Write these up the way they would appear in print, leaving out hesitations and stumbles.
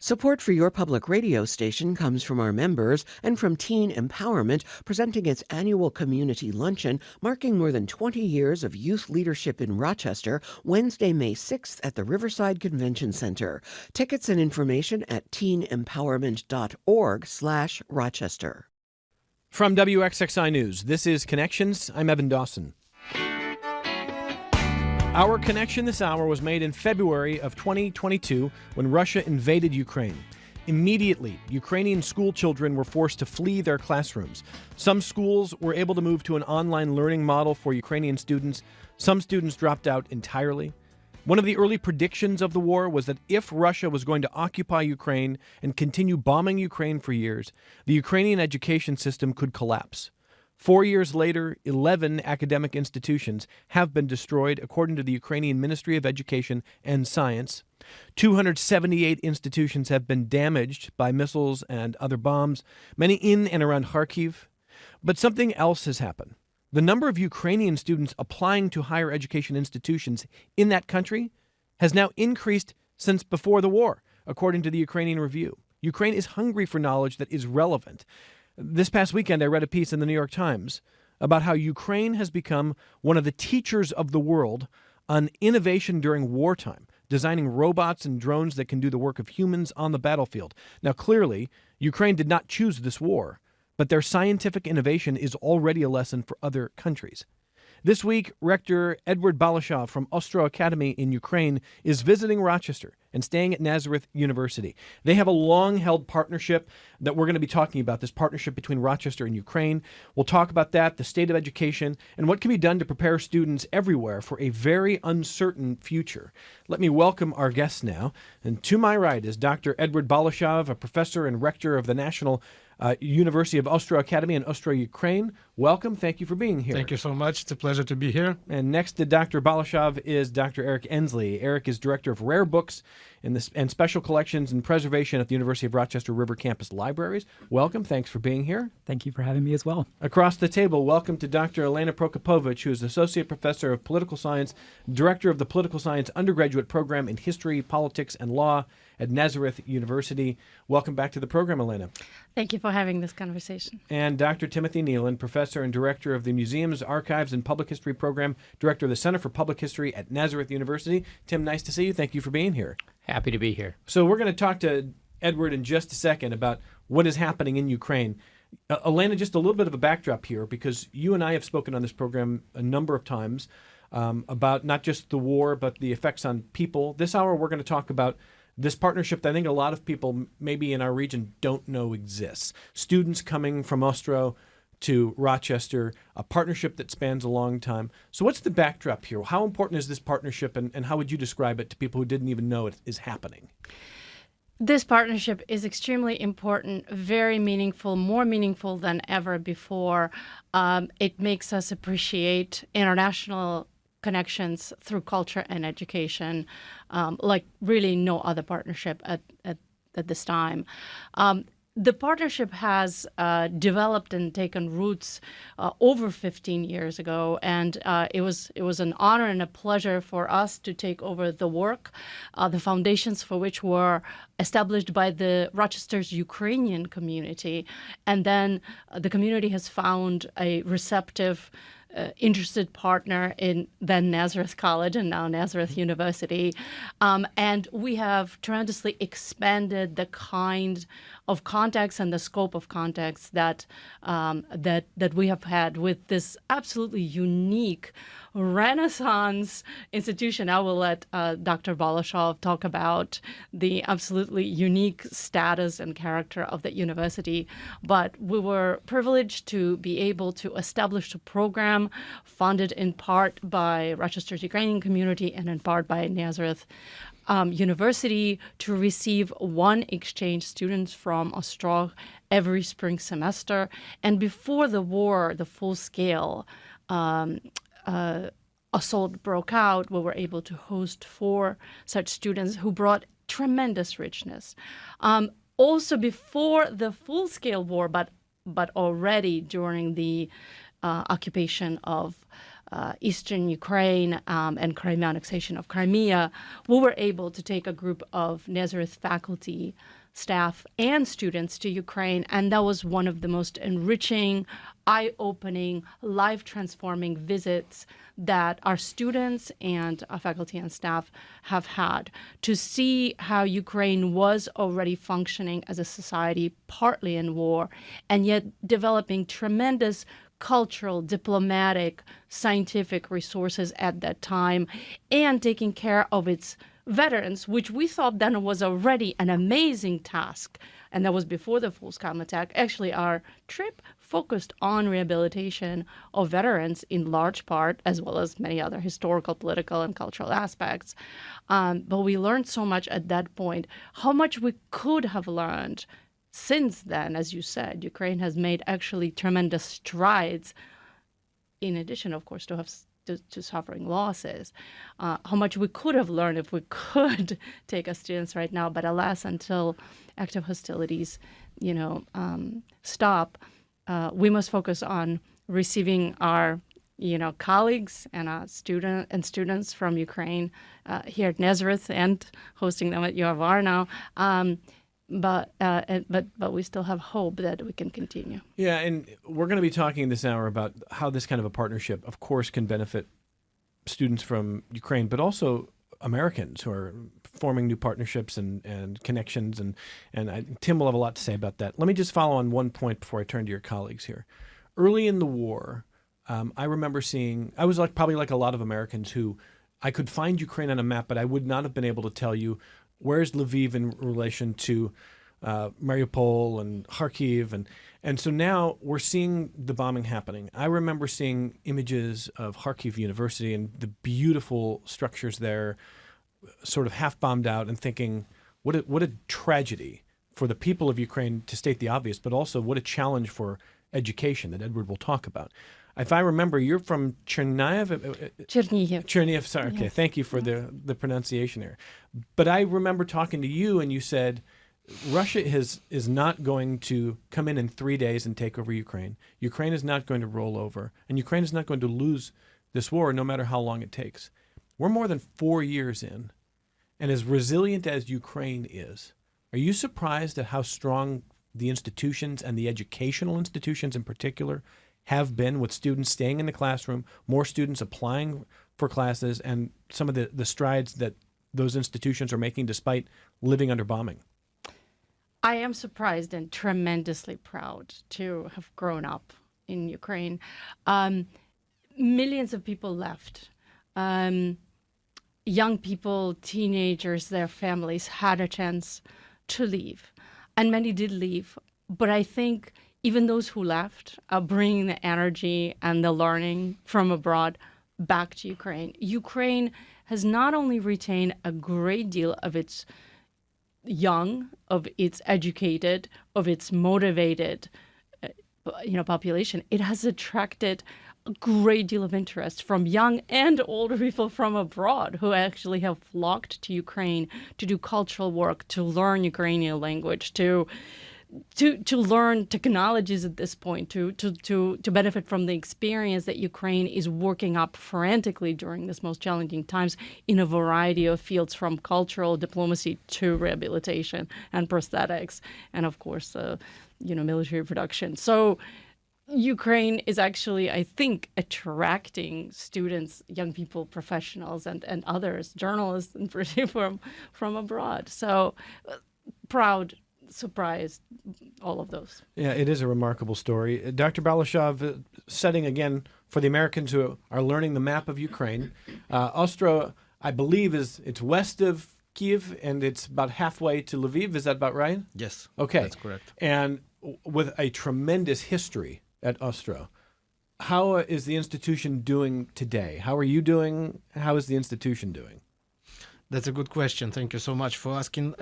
Support for your public radio station comes from our members and from Teen Empowerment, presenting its annual community luncheon marking more than 20 years of youth leadership in Rochester, Wednesday, May 6th at the Riverside Convention Center. Tickets and information at teenempowerment.org/Rochester. From WXXI News, this is Connections. I'm Evan Dawson. Our connection this hour was made in February of 2022 when Russia invaded Ukraine. Immediately, Ukrainian school children were forced to flee their classrooms. Some schools were able to move to an online learning model for Ukrainian students. Some students dropped out entirely. One of the early predictions of the war was that if Russia was going to occupy Ukraine and continue bombing Ukraine for years, the Ukrainian education system could collapse. 4 years later, 11 academic institutions have been destroyed, according to the Ukrainian Ministry of Education and Science. 278 institutions have been damaged by missiles and other bombs, many in and around Kharkiv. But something else has happened. The number of Ukrainian students applying to higher education institutions in that country has now increased since before the war, according to the Ukrainian Review. Ukraine is hungry for knowledge that is relevant. This past weekend, I read a piece in the New York Times about how Ukraine has become one of the teachers of the world on innovation during wartime, designing robots and drones that can do the work of humans on the battlefield. Now, clearly, Ukraine did not choose this war, but their scientific innovation is already a lesson for other countries. This week, Rector Edward Balashov from Ostro Academy in Ukraine is visiting Rochester and staying at Nazareth University. They have a long-held partnership that we're going to be talking about, this partnership between Rochester and Ukraine. We'll talk about that, the state of education, and what can be done to prepare students everywhere for a very uncertain future. Let me welcome our guests now. And to my right is Dr. Edward Balashov, a professor and rector of the National University of Ostro Academy in Ostro, Ukraine. Welcome. Thank you for being here. Thank you so much. It's a pleasure to be here. And next to Dr. Balashov is Dr. Eric Ensley. Eric is Director of Rare Books and Special Collections and Preservation at the University of Rochester River Campus Libraries. Welcome. Thanks for being here. Thank you for having me as well. Across the table, welcome to Dr. Elena Prokopovich, who is Associate Professor of Political Science, Director of the Political Science Undergraduate Program in History, Politics, and Law at Nazareth University. Welcome back to the program, Elena. Thank you for having this conversation. And Dr. Timothy Nealon, Professor and Director of the Museums, Archives, and Public History Program, Director of the Center for Public History at Nazareth University. Tim, nice to see you. Thank you for being here. Happy to be here. So we're going to talk to Edward in just a second about what is happening in Ukraine. Elena, just a little bit of a backdrop here, because you and I have spoken on this program a number of times about not just the war, but the effects on people. This hour, we're going to talk about this partnership that I think a lot of people maybe in our region don't know exists. Students coming from Ostro to Rochester, a partnership that spans a long time. So what's the backdrop here? How important is this partnership, and how would you describe it to people who didn't even know it is happening? This partnership is extremely important, very meaningful, more meaningful than ever before. It makes us appreciate international connections through culture and education, like really no other partnership at this time. The partnership has developed and taken roots over 15 years ago, and it was an honor and a pleasure for us to take over the work, the foundations for which were established by the Rochester's Ukrainian community, and then the community has found a receptive interested partner in then Nazareth College and now Nazareth University. And we have tremendously expanded the kind of context and the scope of context that we have had with this absolutely unique Renaissance institution. I will let Dr. Balashov talk about the absolutely unique status and character of the university. But we were privileged to be able to establish a program funded in part by Rochester's Ukrainian community and in part by Nazareth University to receive one exchange students from Ostro every spring semester. And before the war, the full-scale assault broke out, we were able to host 4 such students who brought tremendous richness. Also before the full-scale war, but already during the occupation of eastern Ukraine and Crimea annexation of Crimea, we were able to take a group of Nazareth faculty, staff, and students to Ukraine. And that was one of the most enriching, eye-opening, life-transforming visits that our students and our faculty and staff have had, to see how Ukraine was already functioning as a society partly in war, and yet developing tremendous cultural, diplomatic, scientific resources at that time, and taking care of its veterans, which we thought then was already an amazing task. And that was before the full-scale attack. Actually, our trip focused on rehabilitation of veterans in large part, as well as many other historical, political, and cultural aspects. But we learned so much at that point, how much we could have learned since then. As you said, Ukraine has made actually tremendous strides, in addition, of course, to suffering losses. How much we could have learned if we could take our students right now, but alas, until active hostilities, stop, we must focus on receiving our, colleagues and our students from Ukraine here at Nazareth and hosting them at U of R now. But we still have hope that we can continue. Yeah, and we're going to be talking this hour about how this kind of a partnership, of course, can benefit students from Ukraine, but also Americans who are forming new partnerships and connections. And Tim will have a lot to say about that. Let me just follow on one point before I turn to your colleagues here. Early in the war, I remember I was probably like a lot of Americans who I could find Ukraine on a map, but I would not have been able to tell you where's Lviv in relation to Mariupol and Kharkiv. And so now we're seeing the bombing happening. I remember seeing images of Kharkiv University and the beautiful structures there sort of half bombed out, and thinking, what a tragedy for the people of Ukraine, to state the obvious, but also what a challenge for education that Edward will talk about. If I remember, you're from Chernihiv? Chernihiv, sorry. Okay, Yes. thank you for the pronunciation here. But I remember talking to you, and you said Russia is not going to come in 3 days and take over Ukraine. Ukraine is not going to roll over, and Ukraine is not going to lose this war no matter how long it takes. We're more than 4 years in, and as resilient as Ukraine is, are you surprised at how strong the institutions, and the educational institutions in particular, have been, with students staying in the classroom, more students applying for classes, and some of the strides that those institutions are making despite living under bombing? I am surprised and tremendously proud to have grown up in Ukraine. Millions of people left. Young people, teenagers, their families had a chance to leave. And many did leave. But I think even those who left are bringing the energy and the learning from abroad back to Ukraine. Ukraine has not only retained a great deal of its young, of its educated, of its motivated, population. It has attracted a great deal of interest from young and older people from abroad who actually have flocked to Ukraine to do cultural work, to learn Ukrainian language, to learn technologies at this point, to benefit from the experience that Ukraine is working up frantically during this most challenging times in a variety of fields, from cultural diplomacy to rehabilitation and prosthetics, and of course, military production. So Ukraine is actually, I think, attracting students, young people, professionals, and others, journalists, and from abroad. So proud, surprised, all of those. Yeah, it is a remarkable story. Dr. Balashov, setting again for the Americans who are learning the map of Ukraine. Ostro, I believe, it's west of Kiev, and it's about halfway to Lviv. Is that about right? Yes. Okay. That's correct. And with a tremendous history at Ostro, how is the institution doing today? How are you doing? How is the institution doing? That's a good question. Thank you so much for asking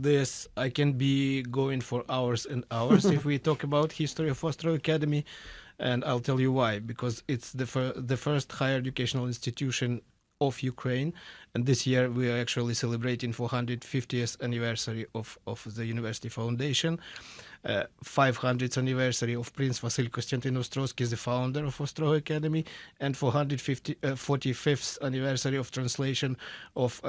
this. I can be going for hours and hours if we talk about history of Ostro Academy, and I'll tell you why. Because it's the first higher educational institution of Ukraine. And this year we are actually celebrating 450th anniversary of the University Foundation. 500th anniversary of Prince Vasyl Konstantin Ostrogsky, the founder of Ostroh Academy, and 445th anniversary of translation of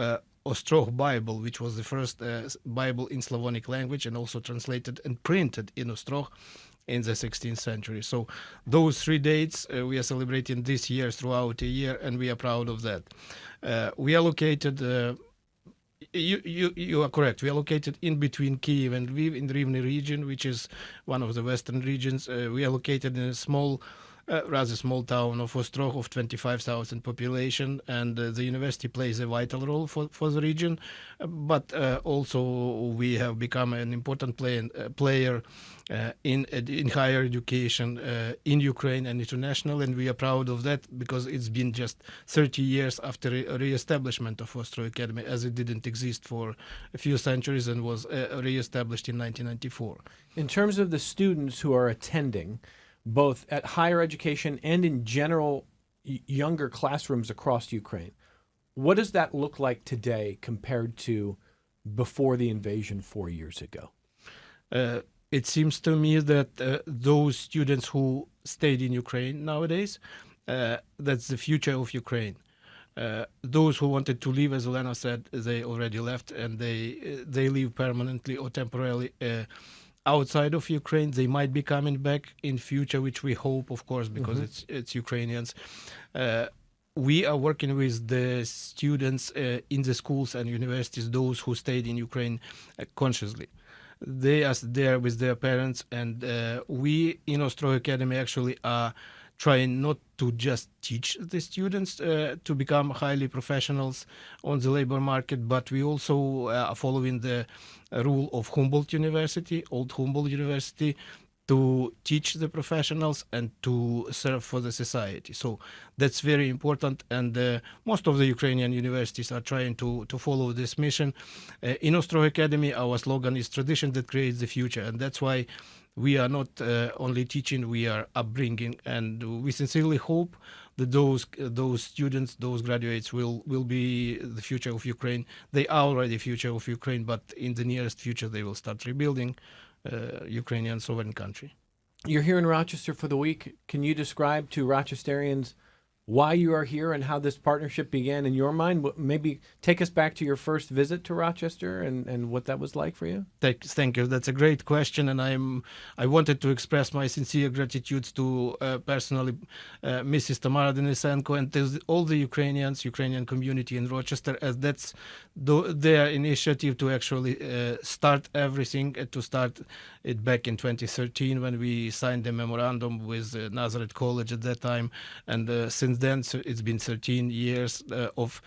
Ostroh Bible, which was the first Bible in Slavonic language and also translated and printed in Ostroh in the 16th century. So those 3 dates we are celebrating this year throughout the year, and we are proud of that. We are located You are correct. We are located in between Kyiv and Lviv in the Rivne region, which is one of the western regions. We are located in a rather small town of Ostroh of 25,000 population, and the university plays a vital role for the region. But also we have become an important player in higher education in Ukraine and international, and we are proud of that because it's been just 30 years after a re-establishment of Ostroh Academy, as it didn't exist for a few centuries and was re-established in 1994. In terms of the students who are attending, both at higher education and in general younger classrooms across Ukraine, what does that look like today compared to before the invasion 4 years ago? It seems to me that those students who stayed in Ukraine nowadays, that's the future of Ukraine. Those who wanted to leave, as Elena said, they already left, and they live permanently or temporarily outside of Ukraine. They might be coming back in future, which we hope, of course, because it's Ukrainians. We are working with the students in the schools and universities, those who stayed in Ukraine consciously. They are there with their parents, and we in Ostroh Academy actually are trying not to just teach the students to become highly professionals on the labor market, but we also are following the rule of Humboldt University, Old Humboldt University, to teach the professionals and to serve for the society. So that's very important, and most of the Ukrainian universities are trying to follow this mission. In Ostroh Academy, our slogan is "Tradition that creates the future," and that's why we are not only teaching, we are upbringing, and we sincerely hope that those students, those graduates will be the future of Ukraine. They are already the future of Ukraine, but in the nearest future they will start rebuilding Ukrainian sovereign country. You're here in Rochester for the week. Can you describe to Rochesterians why you are here and how this partnership began in your mind? Maybe take us back to your first visit to Rochester and what that was like for you. Thank you. That's a great question, and I wanted to express my sincere gratitude to personally Mrs. Tamara Denisenko and to all the Ukrainian community in Rochester, as that's their initiative to actually start everything, to start it back in 2013 when we signed a memorandum with Nazareth College at that time, and since then it's been 13 years of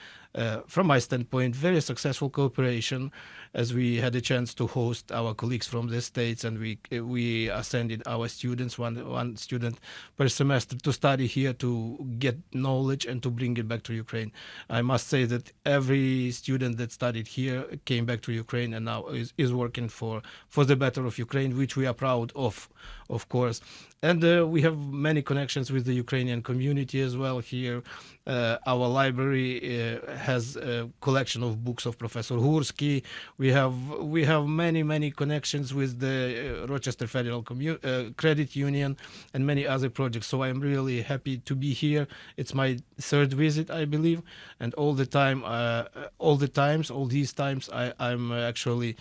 from my standpoint, very successful cooperation, as we had a chance to host our colleagues from the States, and we are sending our students, one student per semester, to study here, to get knowledge and to bring it back to Ukraine. I must say that every student that studied here came back to Ukraine and now is working for the better of Ukraine, which we are proud of course. And we have many connections with the Ukrainian community as well here. Our library has a collection of books of Professor Hursky. We have many connections with the Rochester Federal Credit Union and many other projects. So I'm really happy to be here. It's my third visit, I believe, and all these times, I'm actually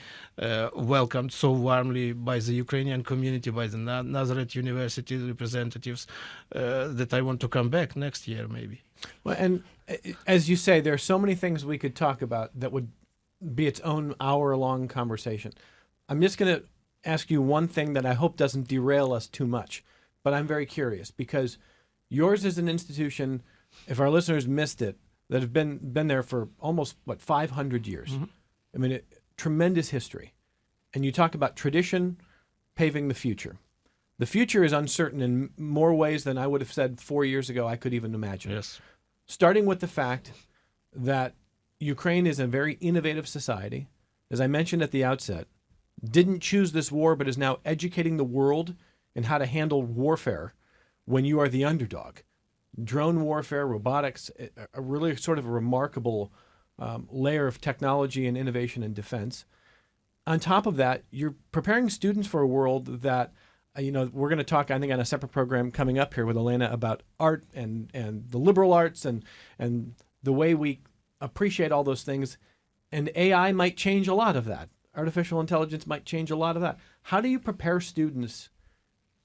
welcomed so warmly by the Ukrainian community, by the Nazareth University representatives, that I want to come back next year, maybe. Well, and as you say, there are so many things we could talk about that would be its own hour-long conversation. I'm just going to ask you one thing that I hope doesn't derail us too much, but I'm very curious because yours is an institution, if our listeners missed it, that have been there for almost, 500 years. Mm-hmm. I mean, tremendous history. And you talk about tradition paving the future. The future is uncertain in more ways than I would have said 4 years ago I could even imagine. Yes. Starting with the fact that Ukraine is a very innovative society, as I mentioned at the outset, didn't choose this war but is now educating the world in how to handle warfare when you are the underdog. drone warfare, robotics, a really sort of a remarkable layer of technology and innovation and defense. On top of that, you're preparing students for a world that, we're going to talk, I think, on a separate program coming up here with Elena about art and the liberal arts and the way we appreciate all those things. And AI might change a lot of that. Artificial intelligence might change a lot of that. How do you prepare students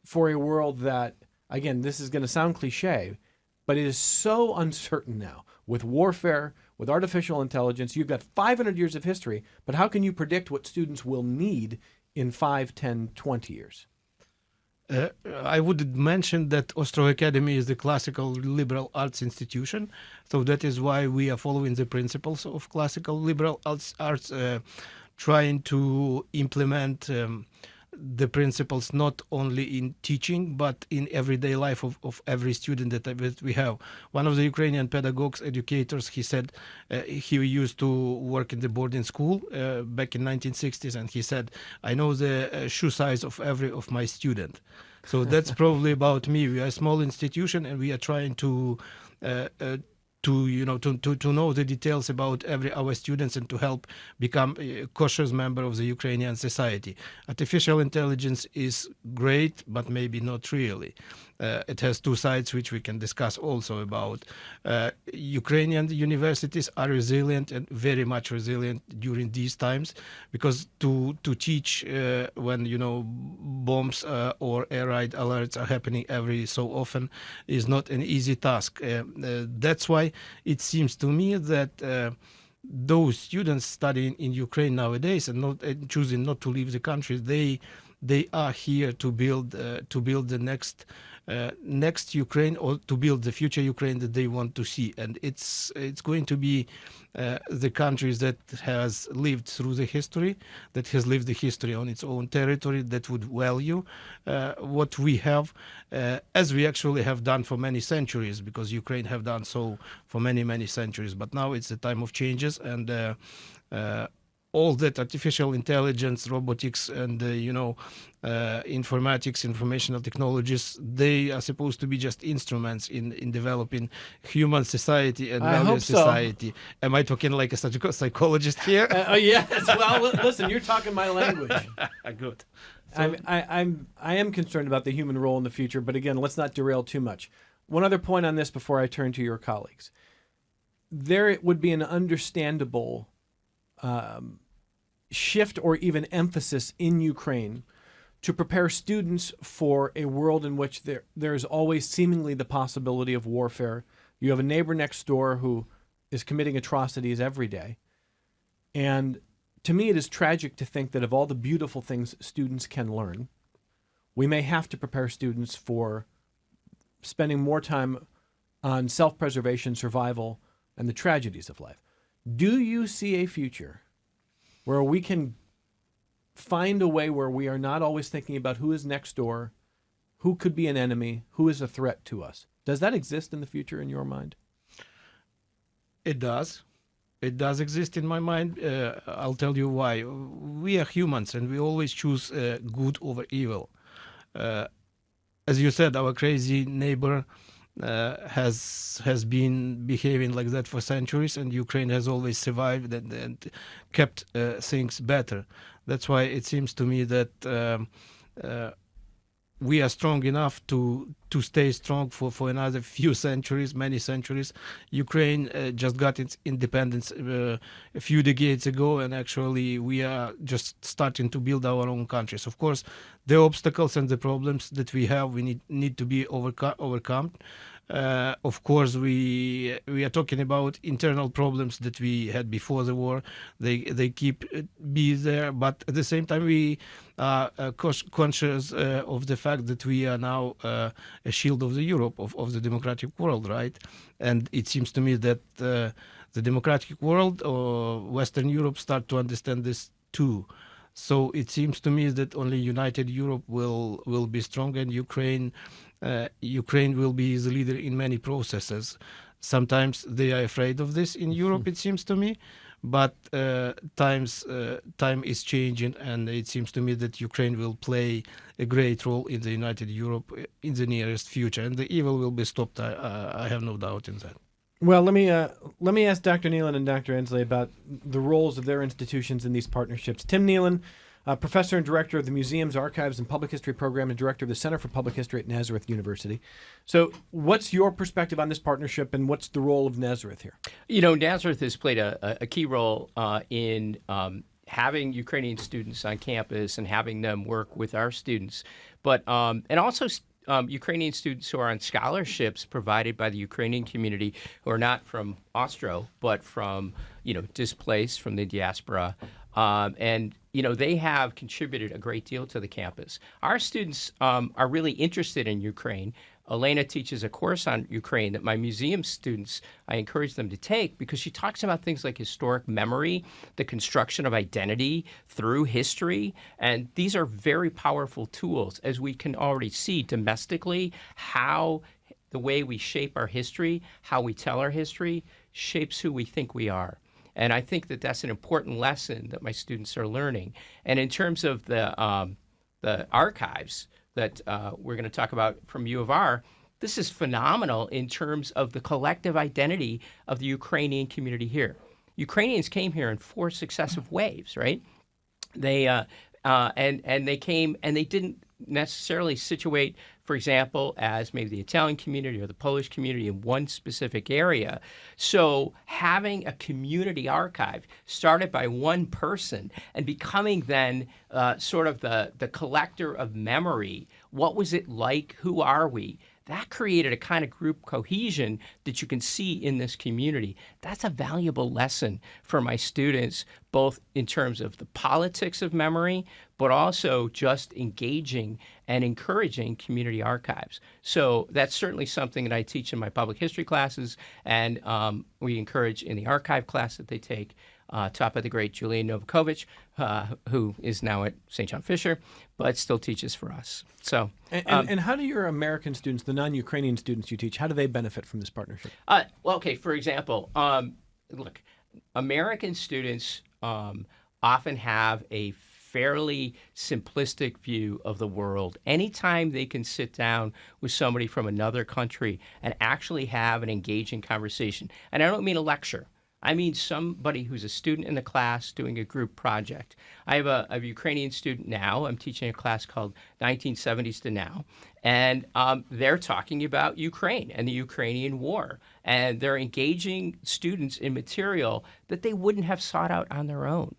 for a world that, again, this is going to sound cliche, but it is so uncertain now with warfare, with artificial intelligence? You've got 500 years of history, but how can you predict what students will need in 5, 10, 20 years? I would mention that Ostrov Academy is a classical liberal arts institution, so that is why we are following the principles of classical liberal arts, trying to implement the principles not only in teaching but in everyday life of every student that we have. One of the Ukrainian pedagogues, educators, he said he used to work in the boarding school back in 1960s, and he said, I know the shoe size of every of my student. So that's probably about me. We are a small institution, and we are trying to know the details about our students and to help become a cautious member of the Ukrainian society. Artificial intelligence is great, but maybe not really. It has two sides, which we can discuss also about. Ukrainian universities are resilient and very much resilient during these times, because to teach when bombs or air raid alerts are happening every so often is not an easy task. That's why it seems to me that those students studying in Ukraine nowadays and choosing not to leave the country, they are here to build the next Ukraine, or to build the future Ukraine that they want to see. And it's going to be the countries that has lived through the history, that has lived the history on its own territory, that would value what we have, as we actually have done for many centuries, because Ukraine have done so for many, many centuries. But now it's a time of changes, and all that artificial intelligence, robotics, and informatics, informational technologies, they are supposed to be just instruments in developing human society and value society. Am I talking like a psychologist here? Yes. Well, listen, you're talking my language. Good. So, I am concerned about the human role in the future, but again, let's not derail too much. One other point on this before I turn to your colleagues. There would be an understandable shift or even emphasis in Ukraine to prepare students for a world in which there's always seemingly the possibility of warfare. You have a neighbor next door who is committing atrocities every day. And to me, it is tragic to think that of all the beautiful things students can learn, we may have to prepare students for spending more time on self-preservation, survival, and the tragedies of life. Do you see a future where we can find a way where we are not always thinking about who is next door, who could be an enemy, who is a threat to us? Does that exist in the future in your mind? It does. It does exist in my mind. I'll tell you why. We are humans, and we always choose good over evil. As you said, our crazy neighbor has been behaving like that for centuries, and Ukraine has always survived and kept things better. That's why it seems to me that we are strong enough to stay strong for another few centuries, many centuries. Ukraine just got its independence a few decades ago, and actually we are just starting to build our own countries. Of course, the obstacles and the problems that we have, we need to be overcome. Of course, we are talking about internal problems that we had before the war. They keep be there, but at the same time, we are conscious of the fact that we are now a shield of the Europe, of the democratic world, right? And it seems to me that the democratic world or Western Europe start to understand this too. So it seems to me that only united Europe will be strong, and Ukraine will be the leader in many processes. Sometimes they are afraid of this in Europe, it seems to me, but time is changing, and it seems to me that Ukraine will play a great role in the United Europe in the nearest future, and the evil will be stopped. I have no doubt in that. Well, let me ask Dr. Nealon and Dr. Ensley about the roles of their institutions in these partnerships. Tim Nealon, professor and director of the Museums, Archives, and Public History Program, and director of the Center for Public History at Nazareth University. So, what's your perspective on this partnership, and what's the role of Nazareth here? Nazareth has played a key role in having Ukrainian students on campus and having them work with our students, but and also Ukrainian students who are on scholarships provided by the Ukrainian community who are not from Austro, but from, displaced from the diaspora. And they have contributed a great deal to the campus. Our students are really interested in Ukraine. Elena teaches a course on Ukraine that my museum students, I encourage them to take, because she talks about things like historic memory, the construction of identity through history. And these are very powerful tools, as we can already see domestically, how the way we shape our history, how we tell our history, shapes who we think we are. And I think that that's an important lesson that my students are learning. And in terms of the archives that we're going to talk about from U of R, this is phenomenal in terms of the collective identity of the Ukrainian community here. Ukrainians came here in 4 successive waves, right? They and they came, and they didn't necessarily situate, for example, as maybe the Italian community or the Polish community in one specific area. So having a community archive started by one person and becoming then sort of the collector of memory, what was it like? Who are we? That created a kind of group cohesion that you can see in this community. That's a valuable lesson for my students, both in terms of the politics of memory, but also just engaging and encouraging community archives. So that's certainly something that I teach in my public history classes, and we encourage in the archive class that they take, taught by the great Julian Novakovich, who is now at St. John Fisher, but still teaches for us. So, and how do your American students, the non-Ukrainian students you teach, how do they benefit from this partnership? well, okay, for example, look, American students often have a fairly simplistic view of the world. Anytime they can sit down with somebody from another country and actually have an engaging conversation, and I don't mean a lecture, I mean somebody who's a student in the class doing a group project. I have a Ukrainian student now. I'm teaching a class called 1970s to Now. And they're talking about Ukraine and the Ukrainian war. And they're engaging students in material that they wouldn't have sought out on their own.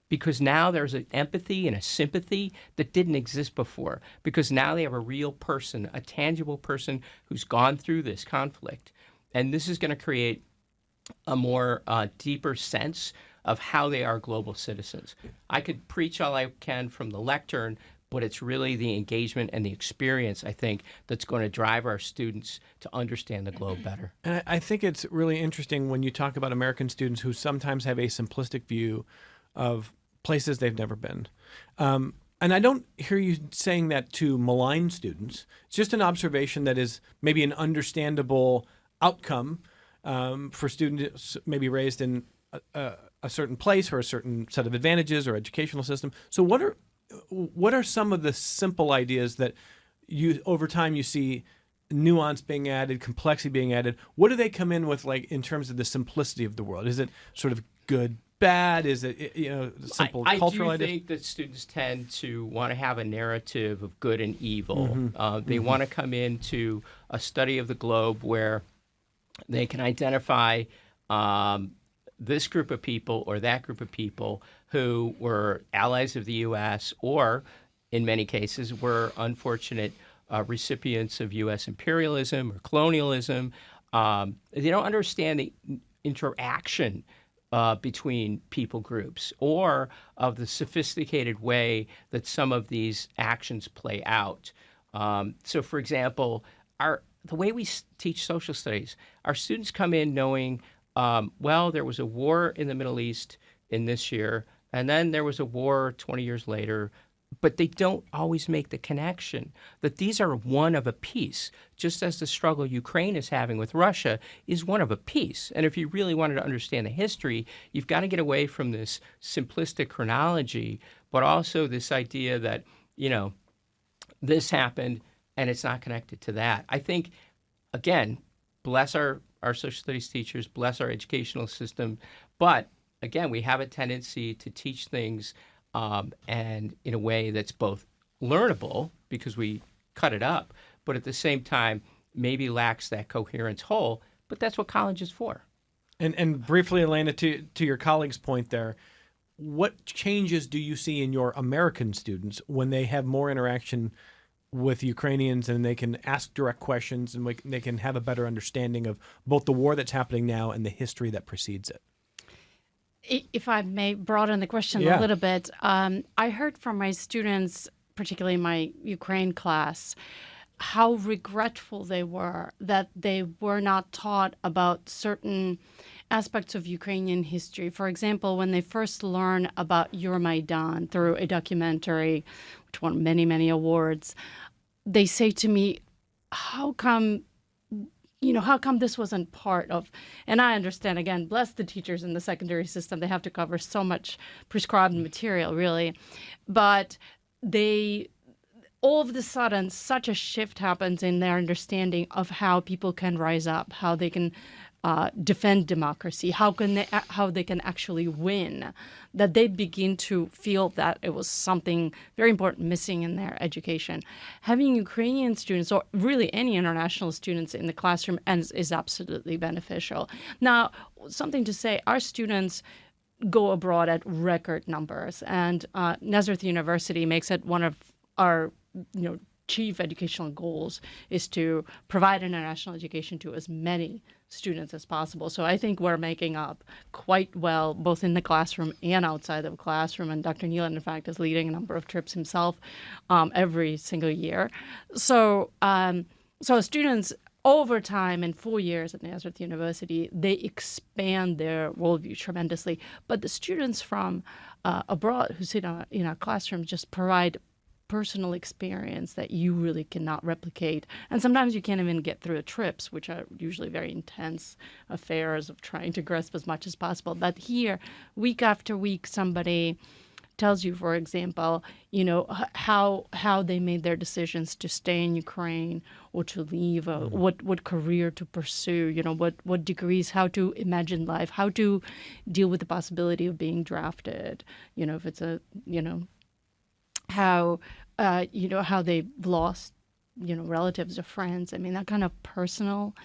Because now there's an empathy and a sympathy that didn't exist before. Because now they have a real person, a tangible person who's gone through this conflict. And this is going to create a more deeper sense of how they are global citizens. I could preach all I can from the lectern, but it's really the engagement and the experience, I think, that's going to drive our students to understand the globe better. And I think it's really interesting when you talk about American students who sometimes have a simplistic view of places they've never been. And I don't hear you saying that to malign students. It's just an observation that is maybe an understandable outcome for students maybe raised in a certain place or a certain set of advantages or educational system. So what are some of the simple ideas that you over time you see nuance being added, complexity being added? What do they come in with, like, in terms of the simplicity of the world? Is it sort of good, bad? Is it simple cultural ideas? I do ideas? think that students tend to want to have a narrative of good and evil. Mm-hmm. They want to come into a study of the globe where they can identify this group of people or that group of people who were allies of the U.S. or, in many cases, were unfortunate recipients of U.S. imperialism or colonialism. They don't understand the interaction between people groups or of the sophisticated way that some of these actions play out. So, for example, the way we teach social studies, our students come in knowing, well, there was a war in the Middle East in this year, and then there was a war 20 years later but they don't always make the connection that these are one of a piece, just as the struggle Ukraine is having with Russia is one of a piece. And if you really wanted to understand the history, you've got to get away from this simplistic chronology, but also this idea that, this happened and it's not connected to that. I think, again, bless our social studies teachers, bless our educational system, but again, we have a tendency to teach things and in a way that's both learnable because we cut it up, but at the same time maybe lacks that coherence whole. But that's what college is for. And briefly, Elena, to your colleague's point there, what changes do you see in your American students when they have more interaction with Ukrainians and they can ask direct questions and they can have a better understanding of both the war that's happening now and the history that precedes it? If I may broaden the question Yeah. a little bit, I heard from my students, particularly my Ukraine class, how regretful they were that they were not taught about certain aspects of Ukrainian history. For example, when they first learn about Euromaidan through a documentary, which won many, many awards, they say to me, how come this wasn't part of, and I understand, again, bless the teachers in the secondary system, they have to cover so much prescribed material, really, but all of a sudden, such a shift happens in their understanding of how people can rise up, how they can defend democracy, how they can actually win, that they begin to feel that it was something very important missing in their education. Having Ukrainian students, or really any international students in the classroom, is absolutely beneficial. Now, something to say, our students go abroad at record numbers, and Nazareth University makes it one of our chief educational goals is to provide international education to as many students as possible. So I think we're making up quite well, both in the classroom and outside of the classroom. And Dr. Nealon, in fact, is leading a number of trips himself every single year. So students over time, in 4 years at Nazareth University, they expand their worldview tremendously. But the students from abroad who sit in our classroom just provide personal experience that you really cannot replicate. And sometimes you can't even get through the trips, which are usually very intense affairs of trying to grasp as much as possible. But here, week after week, somebody tells you, for example, how they made their decisions to stay in Ukraine or to leave, what career to pursue, what degrees, how to imagine life, how to deal with the possibility of being drafted, if it's how they've lost, relatives or friends. I mean, that kind of personal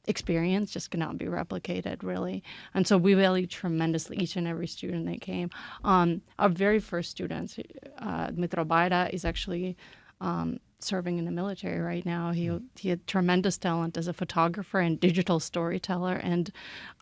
experience just cannot be replicated, really. And so we value tremendously each and every student that came. Our very first students, Dmitro Baida, is actually serving in the military right now. He had tremendous talent as a photographer and digital storyteller, and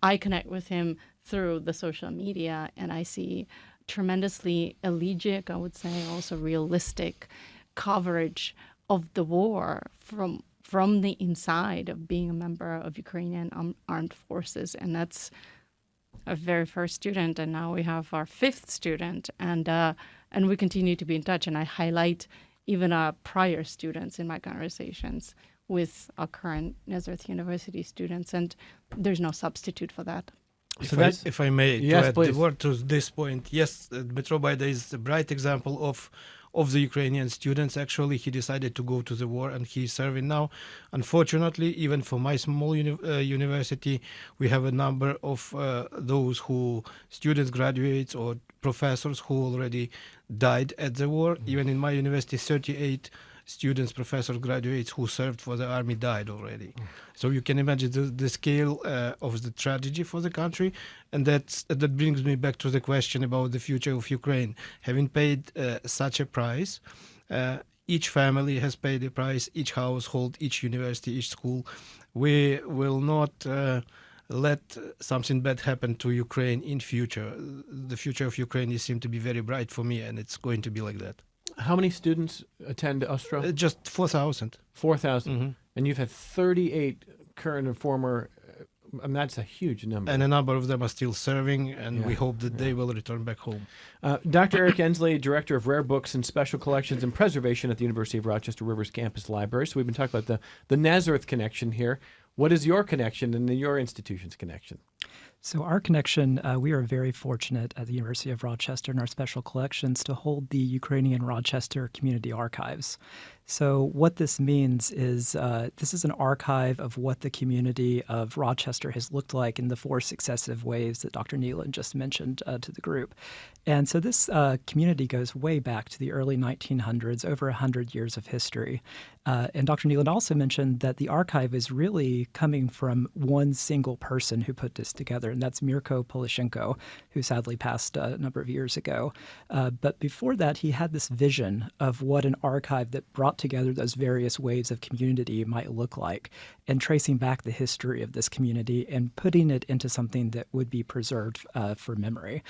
I connect with him through the social media, and I see tremendously elegiac, I would say, also realistic coverage of the war from the inside of being a member of Ukrainian armed forces. And that's our very first student, and now we have our fifth student, and we continue to be in touch. And I highlight even our prior students in my conversations with our current Nazareth University students, and there's no substitute for that. If I may, Yes, to add please. the word to this point, yes, Dmitro Baida is a bright example of the Ukrainian students. Actually, he decided to go to the war, and he's serving now. Unfortunately, even for my small university, we have a number of those students, graduates, or professors who already died at the war. Even in my university, 38 students, professors, graduates who served for the army died already. So you can imagine the scale of the tragedy for the country. And that brings me back to the question about the future of Ukraine. Having paid such a price, each family has paid a price, each household, each university, each school. We will not let something bad happen to Ukraine in future. The future of Ukraine seems to be very bright for me, and it's going to be like that. How many students attend Ostro? Just 4,000. 4,000. And you've had 38 current and former that's a huge number. And a number of them are still serving, and we hope that they will return back home. Dr. Eric Ensley, Director of Rare Books and Special Collections and Preservation at the University of Rochester Rivers Campus Library. So we've been talking about the Nazareth connection here. What is your connection and your institution's connection? So our connection, we are very fortunate at the University of Rochester in our special collections to hold the Ukrainian Rochester Community Archives. So what this means is this is an archive of what the community of Rochester has looked like in the 4 successive waves that Dr. Nealon just mentioned to the group. And so this community goes way back to the early 1900s, over 100 years of history. And Dr. Nealon also mentioned that the archive is really coming from one single person who put this together, and that's Mirko Polishenko, who sadly passed a number of years ago. But before that, he had this vision of what an archive that brought together those various waves of community might look like, and tracing back the history of this community and putting it into something that would be preserved for memory.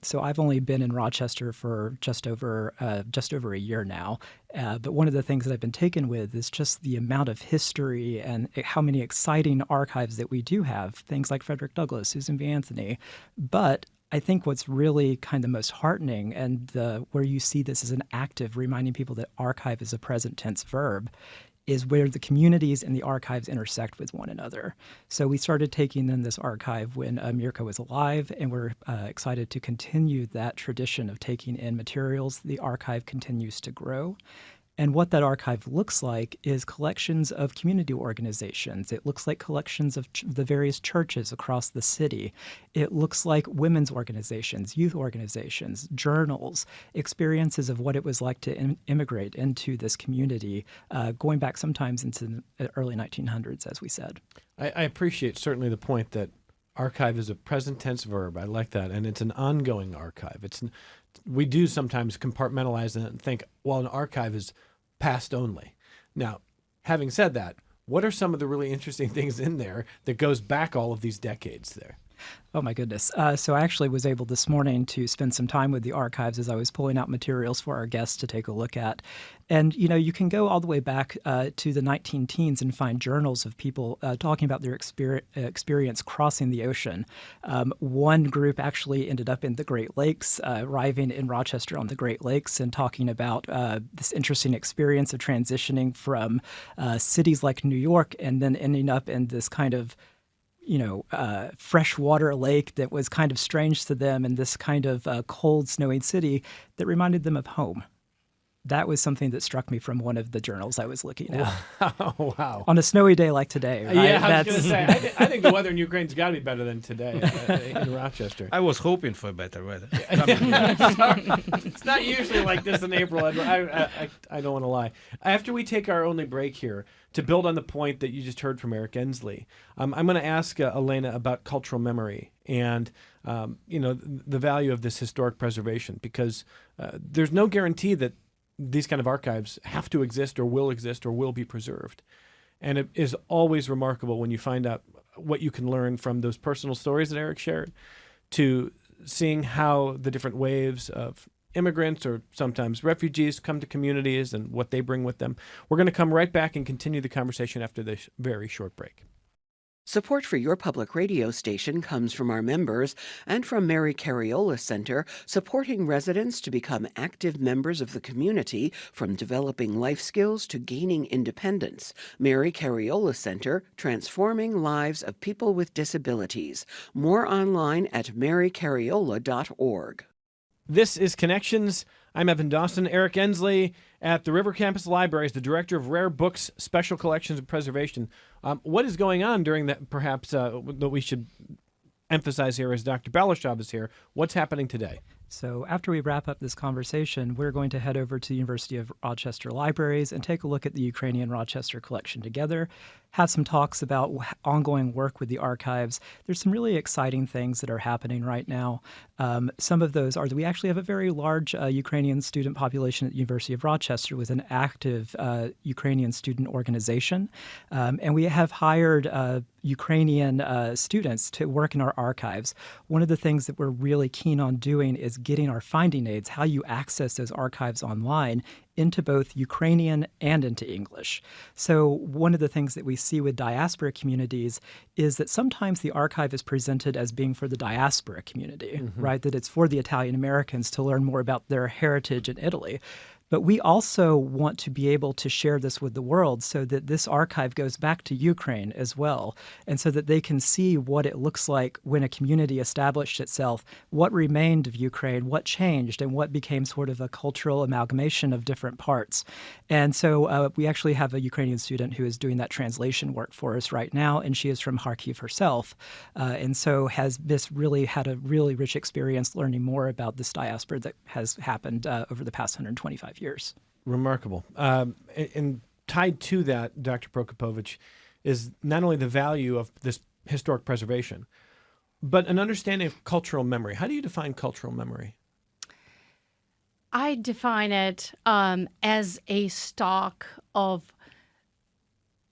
So I've only been in Rochester for just over a year now, but one of the things that I've been taken with is just the amount of history and how many exciting archives that we do have, things like Frederick Douglass, Susan B. Anthony. But I think what's really kind of most heartening and where you see this as an active, reminding people that archive is a present tense verb, is where the communities and the archives intersect with one another. So we started taking in this archive when Mirko was alive, and we're excited to continue that tradition of taking in materials. The archive continues to grow. And what that archive looks like is collections of community organizations. It looks like collections of the various churches across the city. It looks like women's organizations, youth organizations, journals, experiences of what it was like to immigrate into this community, going back sometimes into the early 1900s, as we said. I appreciate certainly the point that archive is a present tense verb. I like that. And it's an ongoing archive. We do sometimes compartmentalize it and think, well, an archive is past only. Now, having said that, what are some of the really interesting things in there that goes back all of these decades there? Oh, my goodness. So I actually was able this morning to spend some time with the archives as I was pulling out materials for our guests to take a look at. And, you can go all the way back to the 19-teens and find journals of people talking about their experience crossing the ocean. One group actually ended up in the Great Lakes, arriving in Rochester on the Great Lakes and talking about this interesting experience of transitioning from cities like New York and then ending up in this kind of freshwater lake that was kind of strange to them, and this kind of cold, snowy city that reminded them of home. That was something that struck me from one of the journals I was looking at. Wow. On a snowy day like today, right? Yeah, I was going to say, I think the weather in Ukraine's got to be better than today in Rochester. I was hoping for better weather. It's not usually like this in April. I don't want to lie. After we take our only break here, to build on the point that you just heard from Eric Ensley, I'm going to ask Elena about cultural memory and the value of this historic preservation, because there's no guarantee that these kind of archives have to exist or will be preserved. And it is always remarkable when you find out what you can learn from those personal stories that Eric shared, to seeing how the different waves of immigrants or sometimes refugees come to communities and what they bring with them. We're going to come right back and continue the conversation after this very short break. Support for your public radio station comes from our members and from Mary Cariola Center, supporting residents to become active members of the community, from developing life skills to gaining independence. Mary Cariola Center, transforming lives of people with disabilities. More online at marycariola.org. This is Connections. I'm Evan Dawson. Eric Ensley at the River Campus Library is the Director of Rare Books, Special Collections, and Preservation. What is going on during that, perhaps, that we should emphasize here as Dr. Balashov is here? What's happening today? So after we wrap up this conversation, we're going to head over to the University of Rochester Libraries and take a look at the Ukrainian Rochester collection together, have some talks about ongoing work with the archives. There's some really exciting things that are happening right now. Some of those are that we actually have a very large Ukrainian student population at the University of Rochester with an active Ukrainian student organization. And we have hired Ukrainian students to work in our archives. One of the things that we're really keen on doing is getting our finding aids, how you access those archives online, into both Ukrainian and into English. So one of the things that we see with diaspora communities is that sometimes the archive is presented as being for the diaspora community, right? That it's for the Italian Americans to learn more about their heritage in Italy. But we also want to be able to share this with the world so that this archive goes back to Ukraine as well, and so that they can see what it looks like when a community established itself, what remained of Ukraine, what changed, and what became sort of a cultural amalgamation of different parts. And so we actually have a Ukrainian student who is doing that translation work for us right now, and she is from Kharkiv herself, and so has had a really rich experience learning more about this diaspora that has happened over the past 125 years. Remarkable. And tied to that, Dr. Prokopovich, is not only the value of this historic preservation, but an understanding of cultural memory. How do you define cultural memory? I define it as a stock of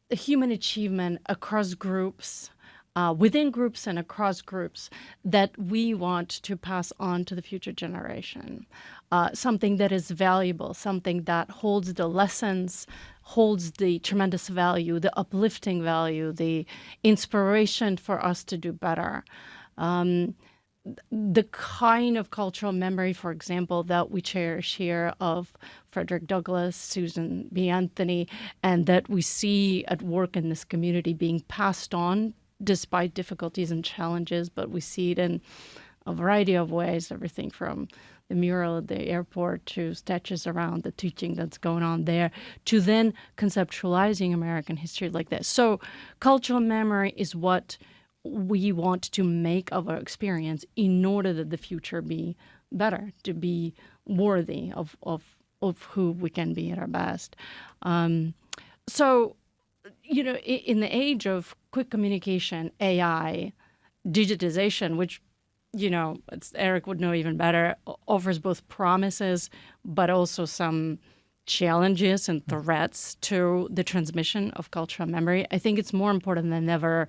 human achievement across groups, within groups and across groups, that we want to pass on to the future generation. Something that is valuable, something that holds the lessons, holds the tremendous value, the uplifting value, the inspiration for us to do better. The kind of cultural memory, for example, that we cherish here of Frederick Douglass, Susan B. Anthony, and that we see at work in this community being passed on despite difficulties and challenges, but we see it in a variety of ways, everything from the mural at the airport to statues around the teaching that's going on there, to then conceptualizing American history like this. So cultural memory is what we want to make of our experience in order that the future be better, to be worthy of who we can be at our best. So, in the age of quick communication, AI, digitization, which, Eric would know even better, offers both promises, but also some challenges and threats to the transmission of cultural memory. I think it's more important than ever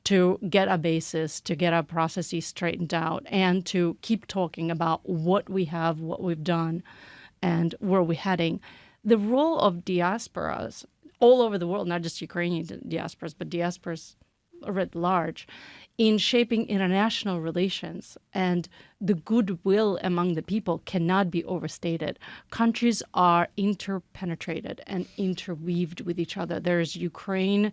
to get a basis, to get our processes straightened out, and to keep talking about what we have, what we've done, and where we're heading. The role of diasporas all over the world, not just Ukrainian diasporas, but diasporas writ large, in shaping international relations and the goodwill among the people cannot be overstated. Countries are interpenetrated and interweaved with each other. There's Ukraine,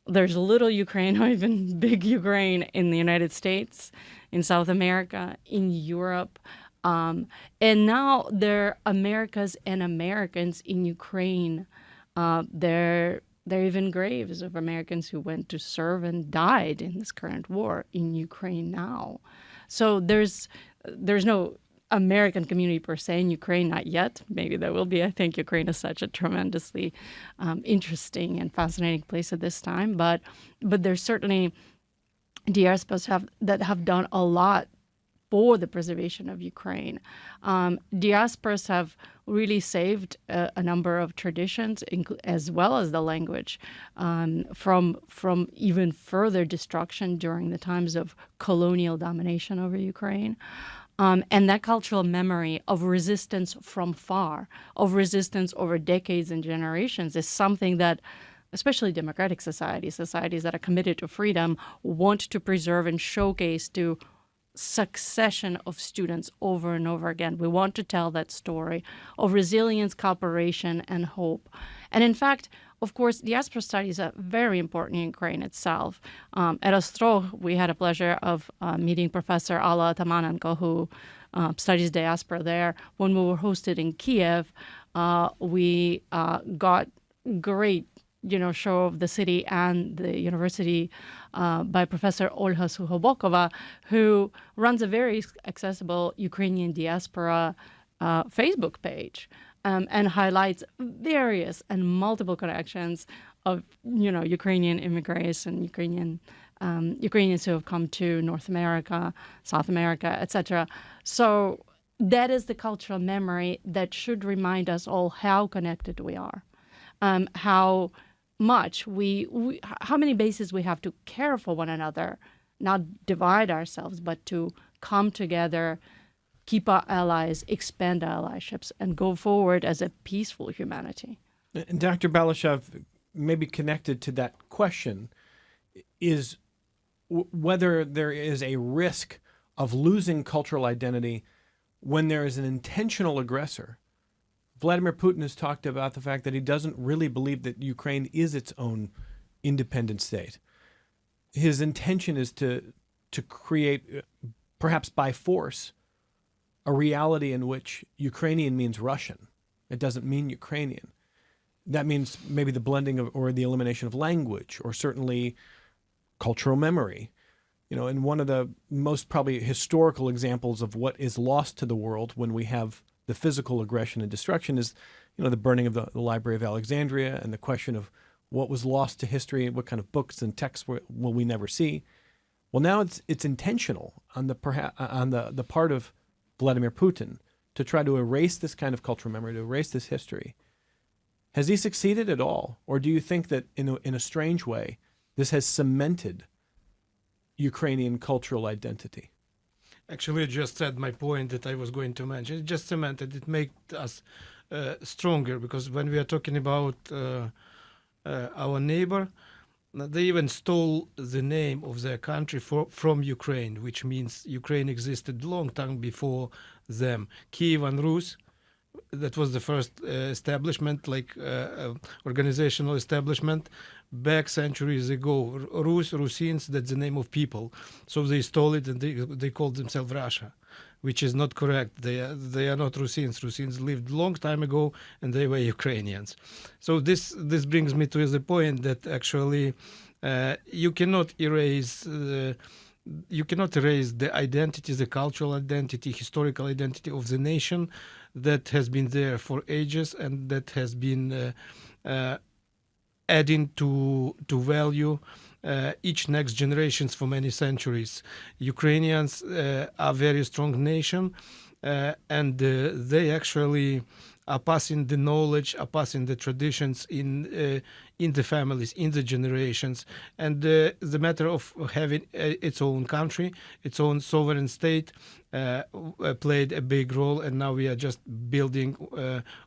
there's little Ukraine or even big Ukraine in the United States, in South America, in Europe. And now there are Americas and Americans in Ukraine. There are even graves of Americans who went to serve and died in this current war in Ukraine now. So there's no American community per se in Ukraine, not yet. Maybe there will be. I think Ukraine is such a tremendously interesting and fascinating place at this time. But there's certainly diasporas that have done a lot for the preservation of Ukraine. Diasporas have really saved a number of traditions, as well as the language, from even further destruction during the times of colonial domination over Ukraine. And that cultural memory of resistance from far, of resistance over decades and generations, is something that especially democratic societies that are committed to freedom, want to preserve and showcase to succession of students over and over again. We want to tell that story of resilience, cooperation, and hope. And in fact, of course, diaspora studies are very important in Ukraine itself. At Ostrog, we had a pleasure of meeting Professor Alla Atamanenko, who studies diaspora there. When we were hosted in Kiev, we got great show of the city and the university by Professor Olha Sukhobokova, who runs a very accessible Ukrainian diaspora Facebook page and highlights various and multiple connections of Ukrainian immigrants and Ukrainians who have come to North America, South America, etc. So that is the cultural memory that should remind us all how connected we are, how much how many bases we have to care for one another, not divide ourselves, but to come together, keep our allies, expand our allyships, and go forward as a peaceful humanity. And Dr. Balashov, maybe connected to that question, is whether there is a risk of losing cultural identity when there is an intentional aggressor. Vladimir Putin has talked about the fact that he doesn't really believe that Ukraine is its own independent state. His intention is to create, perhaps by force, a reality in which Ukrainian means Russian. It doesn't mean Ukrainian. That means maybe the blending of or the elimination of language, or certainly cultural memory. You know, and one of the most probably historical examples of what is lost to the world when we have the physical aggression and destruction is, you know, the burning of the Library of Alexandria, and the question of what was lost to history, what kind of books and texts will we never see. Well, now it's intentional on the part of Vladimir Putin to try to erase this kind of cultural memory, to erase this history. Has he succeeded at all, or do you think that in a strange way this has cemented Ukrainian cultural identity? Actually, I just said my point that I was going to mention. It just cemented. It made us stronger, because when we are talking about our neighbor, they even stole the name of their country from Ukraine, which means Ukraine existed long time before them. Kievan Rus, that was the first establishment, like organizational establishment, back centuries ago. Rus, Rusyns, that's the name of people. So they stole it and they called themselves Russia, which is not correct. They are not Rusyns. Rusyns lived long time ago and they were Ukrainians. So this brings me to the point that actually you cannot erase the identity, the cultural identity, historical identity of the nation that has been there for ages and that has been adding to value each next generations for many centuries. Ukrainians are a very strong nation, and they actually are passing the knowledge, are passing the traditions in the families, in the generations. And the matter of having its own country, its own sovereign state, played a big role. And now we are just building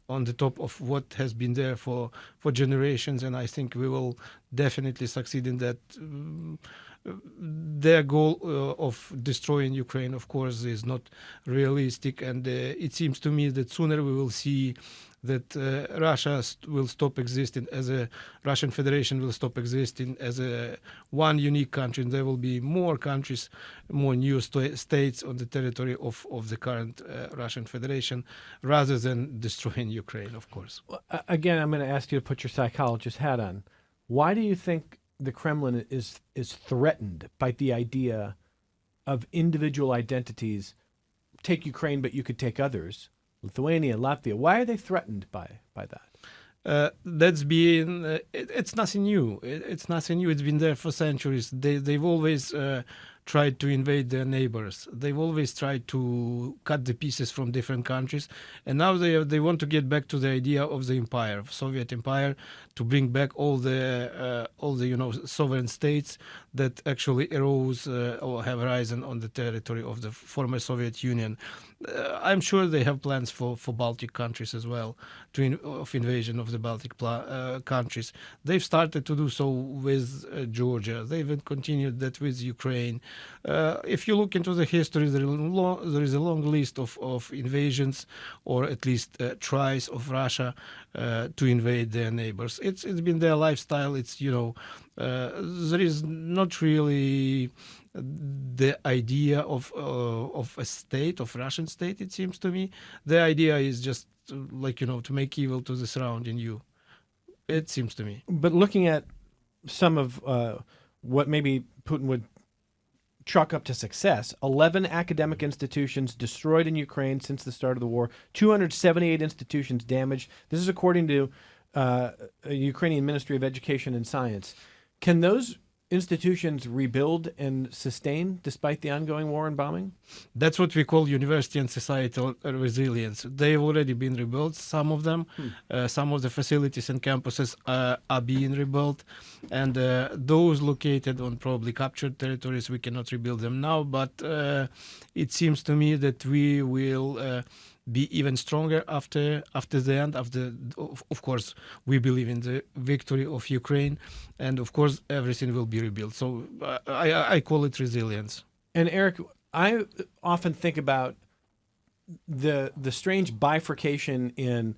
on the top of what has been there for generations. And I think we will definitely succeed in that. Their goal of destroying Ukraine, of course, is not realistic, and it seems to me that sooner we will see that Russia will stop existing as a Russian Federation, will stop existing as a one unique country, and there will be more countries, more new states on the territory of the current Russian Federation, rather than destroying Ukraine, of course. Again, I'm going to ask you to put your psychologist hat on. Why do you think the Kremlin is threatened by the idea of individual identities? Take Ukraine, but you could take others. Lithuania, Latvia. Why are they threatened by that? That's been it's nothing new. It's nothing new. It's been there for centuries. They've always tried to invade their neighbors. They've always tried to cut the pieces from different countries, and now they want to get back to the idea of the empire, of Soviet empire, to bring back all the sovereign states that actually arose or have arisen on the territory of the former Soviet Union. I'm sure they have plans for Baltic countries as well, of invasion of the Baltic countries. They've started to do so with Georgia. They've continued that with Ukraine. If you look into the history, there is a long list of invasions, or at least tries of Russia to invade their neighbors. It's been their lifestyle. It's there is not really the idea of a state, of Russian state. It seems to me the idea is just to make evil to the surrounding you. It seems to me. But looking at some of what maybe Putin would chalk up to success, 11 academic institutions destroyed in Ukraine since the start of the war, 278 institutions damaged. This is according to a Ukrainian Ministry of Education and Science. Can those institutions rebuild and sustain despite the ongoing war and bombing? That's what we call university and societal resilience. They've already been rebuilt, some of them. Some of the facilities and campuses are being rebuilt. And those located on probably captured territories, we cannot rebuild them now. But it seems to me that we will be even stronger after the end. Of course, we believe in the victory of Ukraine. And of course, everything will be rebuilt. So I call it resilience. And Eric, I often think about the strange bifurcation in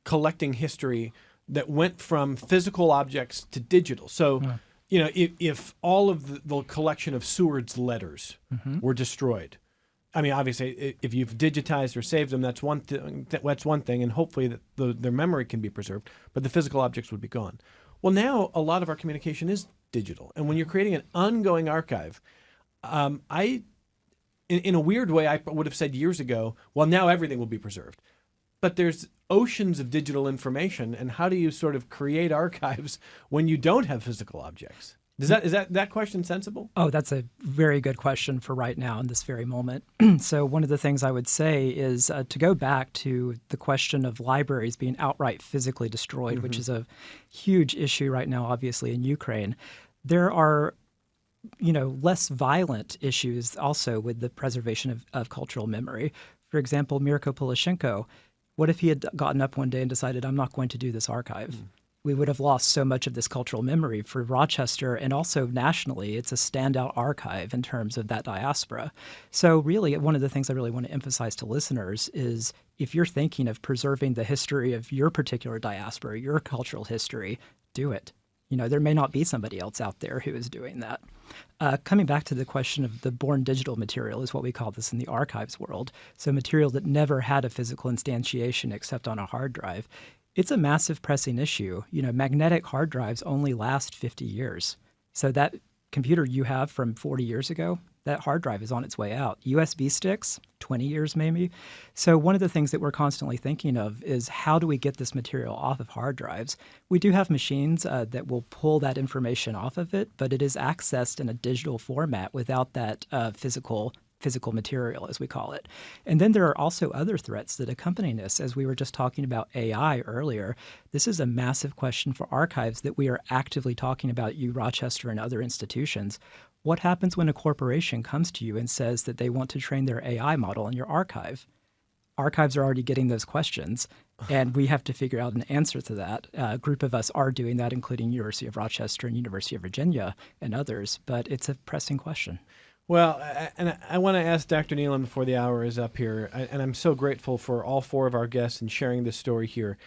collecting history that went from physical objects to digital. So, if all of the collection of Seward's letters were destroyed, I mean, obviously, if you've digitized or saved them, that's one thing. That's one thing, and hopefully their memory can be preserved. But the physical objects would be gone. Well, now a lot of our communication is digital, and when you're creating an ongoing archive, in a weird way, I would have said years ago, well, now everything will be preserved. But there's oceans of digital information, and how do you sort of create archives when you don't have physical objects? Is that question sensible? Oh, that's a very good question for right now in this very moment. So one of the things I would say is to go back to the question of libraries being outright physically destroyed, which is a huge issue right now, obviously, in Ukraine. There are less violent issues also with the preservation of cultural memory. For example, Mirko Poloshenko, what if he had gotten up one day and decided, I'm not going to do this archive? We would have lost so much of this cultural memory for Rochester, and also nationally. It's a standout archive in terms of that diaspora. So really, one of the things I really want to emphasize to listeners is if you're thinking of preserving the history of your particular diaspora, your cultural history, do it. There may not be somebody else out there who is doing that. Coming back to the question of the born digital material is what we call this in the archives world. So material that never had a physical instantiation except on a hard drive. It's a massive pressing issue. Magnetic hard drives only last 50 years. So that computer you have from 40 years ago, that hard drive is on its way out. USB sticks, 20 years maybe. So one of the things that we're constantly thinking of is how do we get this material off of hard drives? We do have machines that will pull that information off of it, but it is accessed in a digital format without that physical material, as we call it. And then there are also other threats that accompany this. As we were just talking about AI earlier, this is a massive question for archives that we are actively talking about, U Rochester and other institutions. What happens when a corporation comes to you and says that they want to train their AI model in your archive? Archives are already getting those questions, and we have to figure out an answer to that. A group of us are doing that, including University of Rochester and University of Virginia and others, but it's a pressing question. Well, and I want to ask Dr. Neelam before the hour is up here, and I'm so grateful for all four of our guests and sharing this story here.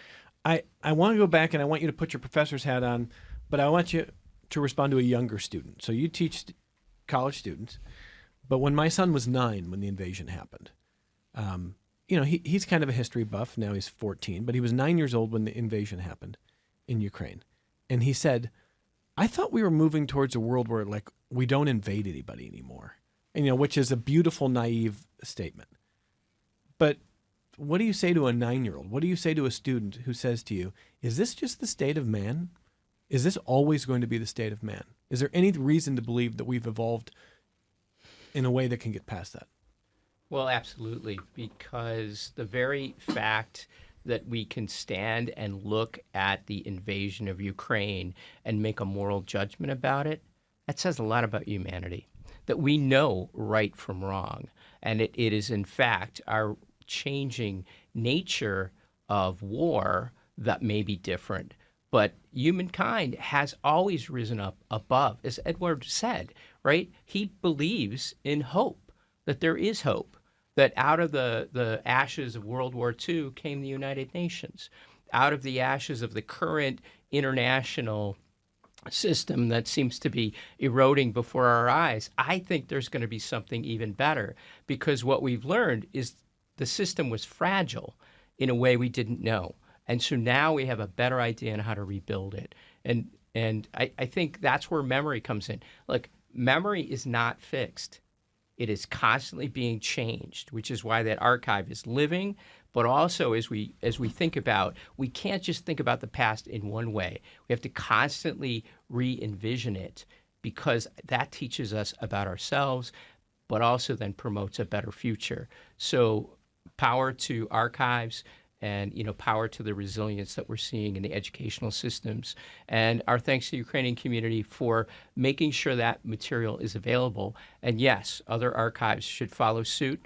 I want to go back, and I want you to put your professor's hat on, but I want you to respond to a younger student. So you teach college students, but when my son was 9 when the invasion happened, he's kind of a history buff. Now he's 14, but he was 9 years old when the invasion happened in Ukraine. And he said, I thought we were moving towards a world where we don't invade anybody anymore, and, which is a beautiful, naive statement. But what do you say to a 9-year-old? What do you say to a student who says to you, is this just the state of man? Is this always going to be the state of man? Is there any reason to believe that we've evolved in a way that can get past that? Well, absolutely, because the very fact that we can stand and look at the invasion of Ukraine and make a moral judgment about it, that says a lot about humanity, that we know right from wrong. And it is, in fact, our changing nature of war that may be different. But humankind has always risen up above. As Edward said, right? He believes in hope, that there is hope, that out of the ashes of World War II came the United Nations. Out of the ashes of the current international system that seems to be eroding before our eyes, I think there's going to be something even better, because what we've learned is the system was fragile in a way we didn't know. And so now we have a better idea on how to rebuild it. And I think that's where memory comes in. Look, memory is not fixed. It is constantly being changed, which is why that archive is living. But also, as we think about, we can't just think about the past in one way. We have to constantly re-envision it because that teaches us about ourselves, but also then promotes a better future. So power to archives, and power to the resilience that we're seeing in the educational systems. And our thanks to the Ukrainian community for making sure that material is available. And yes, other archives should follow suit.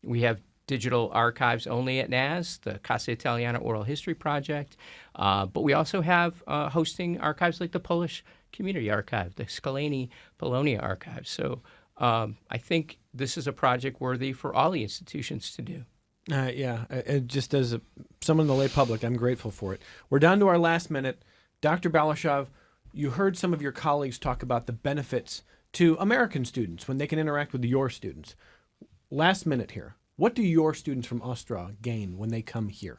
We have digital archives only at NAS, the Casa Italiana Oral History Project, but we also have hosting archives like the Polish Community Archive, the Scaleni Polonia Archive. So I think this is a project worthy for all the institutions to do. Just as someone in the lay public, I'm grateful for it. We're down to our last minute. Dr. Balashov, you heard some of your colleagues talk about the benefits to American students when they can interact with your students. Last minute here. What do your students from Ostra gain when they come here?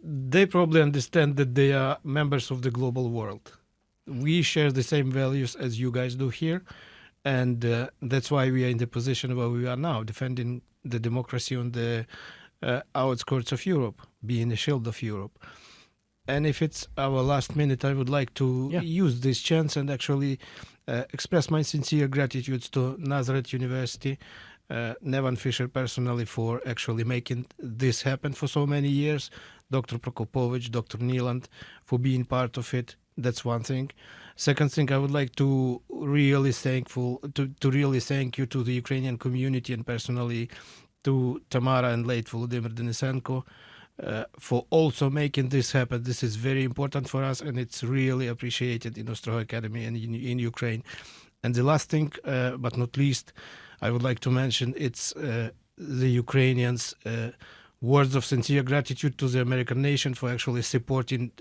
They probably understand that they are members of the global world. We share the same values as you guys do here, and that's why we are in the position where we are now, defending the democracy on the outskirts of Europe, being the shield of Europe. And if it's our last minute, I would like to use this chance and actually express my sincere gratitude to Nazareth University, Nevan Fisher personally, for actually making this happen for so many years, Dr. Prokopovich, Dr. Nieland for being part of it. That's one thing. Second thing, I would like to really thank you to the Ukrainian community, and personally to Tamara and late Volodymyr Denisenko for also making this happen. This is very important for us, and it's really appreciated in Ostrogo Academy and in Ukraine. And the last thing, but not least, I would like to mention it's the Ukrainians' words of sincere gratitude to the American nation for actually supporting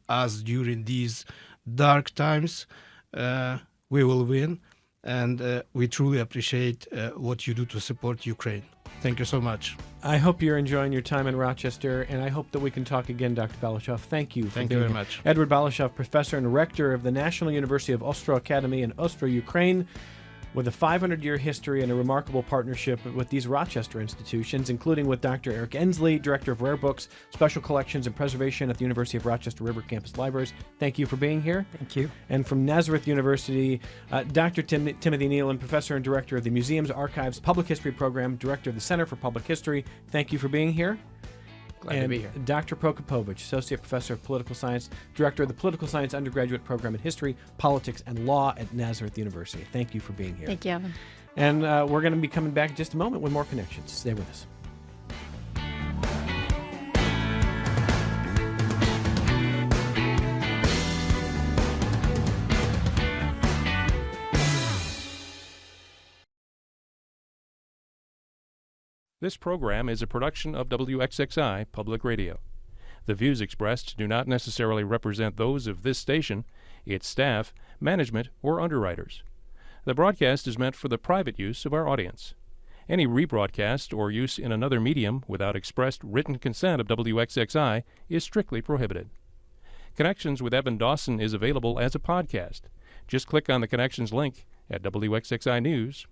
us during these dark times. We will win, and we truly appreciate what you do to support Ukraine. Thank you so much. I hope you're enjoying your time in Rochester, and I hope that we can talk again, Dr. Balashov. Thank you. Thank you very much. Edward Balashov, professor and rector of the National University of Ostrogo Academy in Ostrogo, Ukraine, with a 500-year history and a remarkable partnership with these Rochester institutions, including with Dr. Eric Ensley, Director of Rare Books, Special Collections and Preservation at the University of Rochester River Campus Libraries. Thank you for being here. Thank you. And from Nazareth University, Dr. Timothy Nealon, Professor and Director of the Museums, Archives, Public History Program, Director of the Center for Public History. Thank you for being here. Glad to be here. Dr. Prokopovich, Associate Professor of Political Science, Director of the Political Science Undergraduate Program in History, Politics, and Law at Nazareth University. Thank you for being here. Thank you, Evan. And we're going to be coming back in just a moment with more Connections. Stay with us. This program is a production of WXXI Public Radio. The views expressed do not necessarily represent those of this station, its staff, management, or underwriters. The broadcast is meant for the private use of our audience. Any rebroadcast or use in another medium without expressed written consent of WXXI is strictly prohibited. Connections with Evan Dawson is available as a podcast. Just click on the Connections link at WXXInews.org.